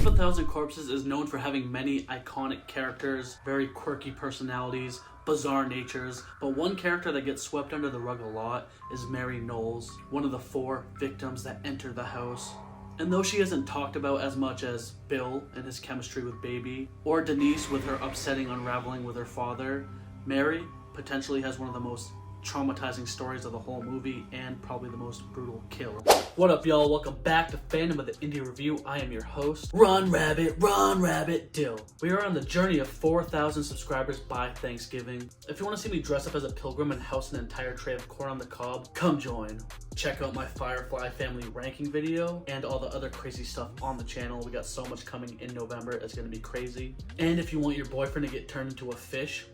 of a Thousand Corpses is known for having many iconic characters, very quirky personalities, bizarre natures, but one character that gets swept under the rug a lot is Mary Knowles, one of the 4 victims that enter the house. And though she isn't talked about as much as Bill and his chemistry with Baby, or Denise with her upsetting unraveling with her father, Mary potentially has one of the most traumatizing stories of the whole movie and probably the most brutal kill. What up, y'all? Welcome back to Fandom of the Indie Review. I am your host, Run Rabbit Dill. We are on the journey of 4,000 subscribers by Thanksgiving. If you want to see me dress up as a pilgrim and house an entire tray of corn on the cob, come join. Check out my Firefly family ranking video and all the other crazy stuff on the channel. We got so much coming in November, it's gonna be crazy. And if you want your boyfriend to get turned into a fish,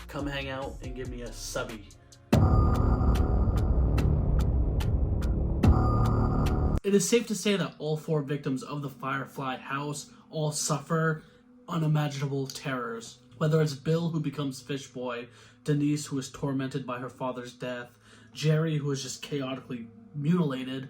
come hang out and give me a subby. It is safe to say that all 4 victims of the Firefly house all suffer unimaginable terrors. Whether it's Bill, who becomes Fish Boy, Denise, who is tormented by her father's death, Jerry, who is just chaotically mutilated,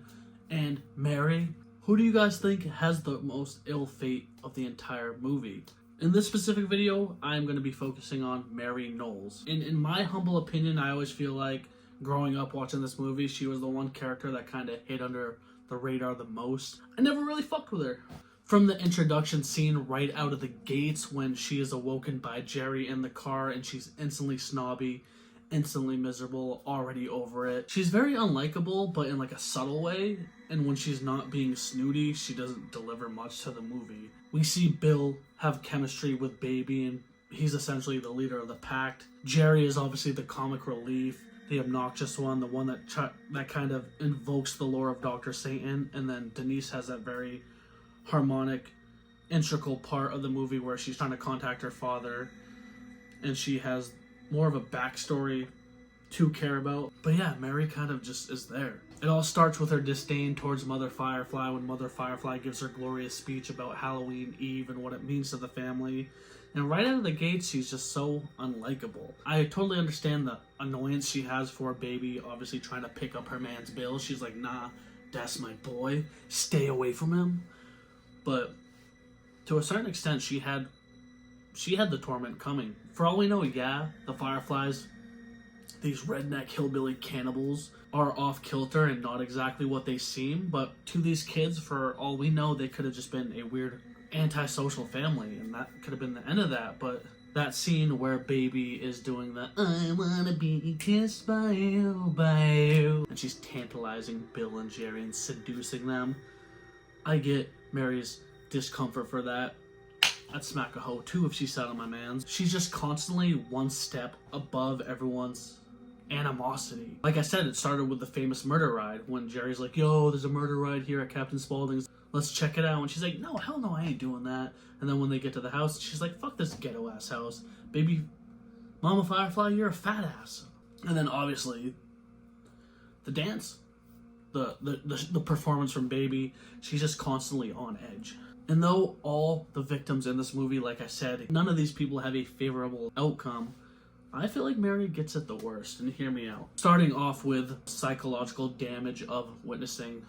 and Mary. Who do you guys think has the most ill fate of the entire movie? In this specific video, I'm going to be focusing on Mary Knowles. In my humble opinion, I always feel like growing up watching this movie, she was the one character that kind of hit under the radar the most. I never really fucked with her. From the introduction scene right out of the gates when she is awoken by Jerry in the car and she's instantly snobby, instantly miserable, already over it. She's very unlikable, but in like a subtle way, and when she's not being snooty, she doesn't deliver much to the movie. We see Bill have chemistry with Baby, and he's essentially the leader of the pack. Jerry is obviously the comic relief, the obnoxious one, the one that kind of invokes the lore of Dr. Satan, and then Denise has that very harmonic, integral part of the movie where she's trying to contact her father, and she has more of a backstory to care about. But yeah, Mary kind of just is there. It all starts with her disdain towards Mother Firefly when Mother Firefly gives her glorious speech about Halloween Eve and what it means to the family. And right out of the gates, she's just so unlikable. I totally understand the annoyance she has for Baby, obviously trying to pick up her man's bill. She's like, nah, that's my boy. Stay away from him. But to a certain extent, she had the torment coming. For all we know, yeah, the Fireflies, these redneck hillbilly cannibals, are off kilter and not exactly what they seem. But to these kids, for all we know, they could have just been a weird antisocial family, and that could have been the end of that. But that scene where Baby is doing the I wanna be kissed by you, and she's tantalizing Bill and Jerry and seducing them, I get Mary's discomfort for that. I'd smack a hoe too if she sat on my man's. She's just constantly one step above everyone's animosity. Like I said, it started with the famous murder ride when Jerry's like, yo, there's a murder ride here at Captain Spaulding's. Let's check it out. And she's like, no, hell no, I ain't doing that. And then when they get to the house, she's like, fuck this ghetto ass house. Baby, Mama Firefly, you're a fat ass. And then obviously, the dance, the performance from Baby, she's just constantly on edge. And though all the victims in this movie, like I said, none of these people have a favorable outcome, I feel like Mary gets it the worst, and hear me out. Starting off with psychological damage of witnessing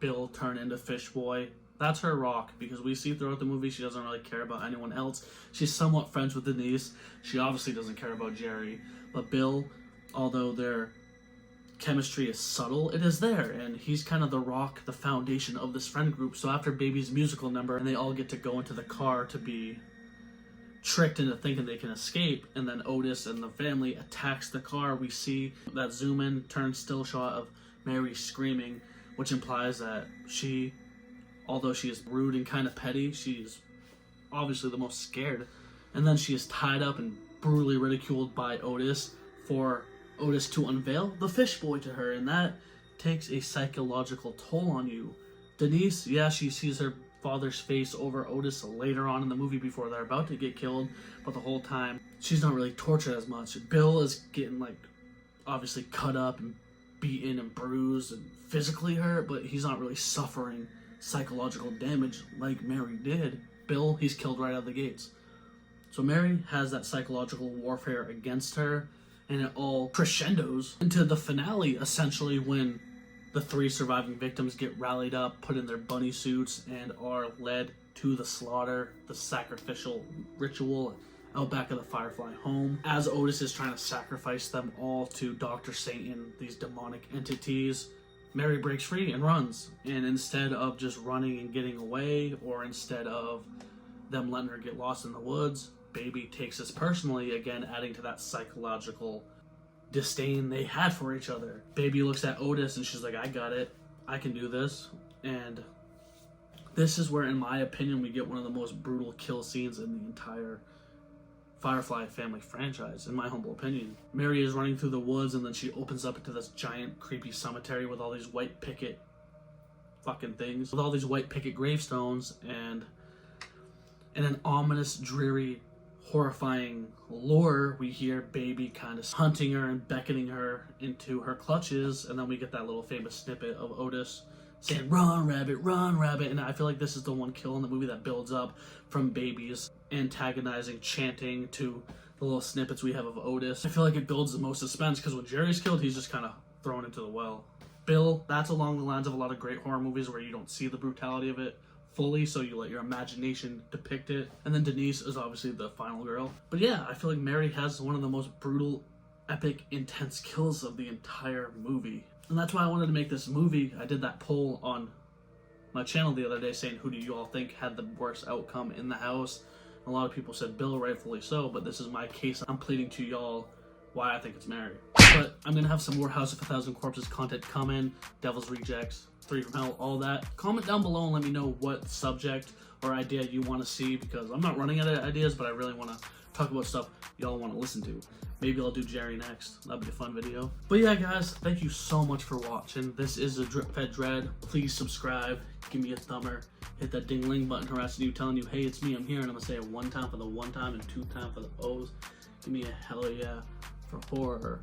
Bill turn into Fish Boy. That's her rock, because we see throughout the movie she doesn't really care about anyone else. She's somewhat friends with Denise. She obviously doesn't care about Jerry. But Bill, although their chemistry is subtle, it is there, and he's kind of the rock, the foundation of this friend group. So after Baby's musical number, and they all get to go into the car to be tricked into thinking they can escape, and then Otis and the family attacks the car, we see that zoom in, turn still shot of Mary screaming, which implies that she, although she is rude and kind of petty, she's obviously the most scared. And then she is tied up and brutally ridiculed by Otis for Otis to unveil the Fish Boy to her, and that takes a psychological toll on you. Denise, yeah, she sees her father's face over Otis later on in the movie before they're about to get killed, but the whole time she's not really tortured as much. Bill is getting like obviously cut up and beaten and bruised and physically hurt, but he's not really suffering psychological damage like Mary did. Bill, he's killed right out of the gates. So Mary has that psychological warfare against her, and it all crescendos into the finale, essentially, when the 3 surviving victims get rallied up, put in their bunny suits, and are led to the slaughter, the sacrificial ritual out back of the Firefly home. As Otis is trying to sacrifice them all to Dr. Satan, these demonic entities, Mary breaks free and runs. And instead of just running and getting away, or instead of them letting her get lost in the woods, Baby takes this personally, again adding to that psychological disdain they had for each other. Baby looks at Otis and she's like, I got it. I can do this. And this is where, in my opinion, we get one of the most brutal kill scenes in the entire Firefly family franchise, in my humble opinion. Mary is running through the woods and then she opens up into this giant creepy cemetery with all these white picket fucking things, with all these white picket gravestones, and in an ominous, dreary, horrifying lure, we hear Baby kind of hunting her and beckoning her into her clutches, and then we get that little famous snippet of Otis saying, run, rabbit, and I feel like this is the one kill in the movie that builds up from Baby's antagonizing chanting to the little snippets we have of Otis. I feel like it builds the most suspense, because when Jerry's killed, he's just kind of thrown into the well. Bill, that's along the lines of a lot of great horror movies where you don't see the brutality of it fully, so you let your imagination depict it. And then Denise is obviously the final girl. But yeah, I feel like Mary has one of the most brutal, epic, intense kills of the entire movie. And that's why I wanted to make this movie. I did that poll on my channel the other day saying, who do you all think had the worst outcome in the house? A lot of people said Bill, rightfully so, but this is my case. I'm pleading to y'all why I think it's Mary. But I'm gonna have some more House of a Thousand Corpses content coming, Devil's Rejects, 3 from Hell, all that. Comment down below and let me know what subject or idea you want to see, because I'm not running out of ideas, but I really want to talk about stuff y'all want to listen to. Maybe I'll do Jerry next. That'd be a fun video. But yeah, guys, thank you so much for watching. This is a Drip Fed Dread. Please subscribe, give me a thumber, hit that ding-ling button harassing you, telling you, hey, it's me, I'm here, and I'm gonna say it 1 time for the 1 time and 2 time for the O's. Give me a hell yeah for horror.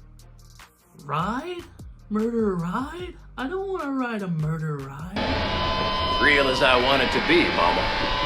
Ride? Murder ride? I don't want to ride a murder ride. Real as I want it to be, mama.